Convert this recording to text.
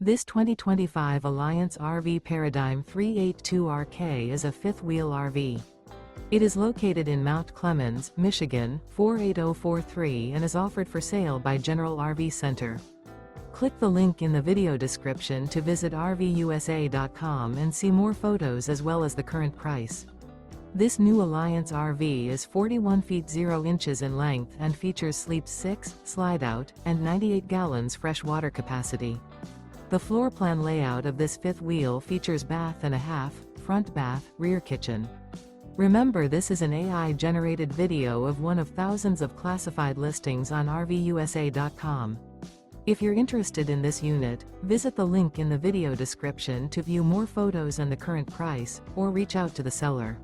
This 2025 Alliance RV Paradigm 382RK is a fifth-wheel RV. It is located in Mount Clemens, Michigan, 48043 and is offered for sale by General RV Center. Click the link in the video description to visit RVUSA.com and see more photos as well as the current price. This new Alliance RV is 41 feet 0 inches in length and features sleeps 6, slide-out, and 98 gallons fresh water capacity. The floor plan layout of this fifth wheel features bath and a half, front bath, rear kitchen. Remember, this is an AI-generated video of one of thousands of classified listings on RVUSA.com. If you're interested in this unit, visit the link in the video description to view more photos and the current price, or reach out to the seller.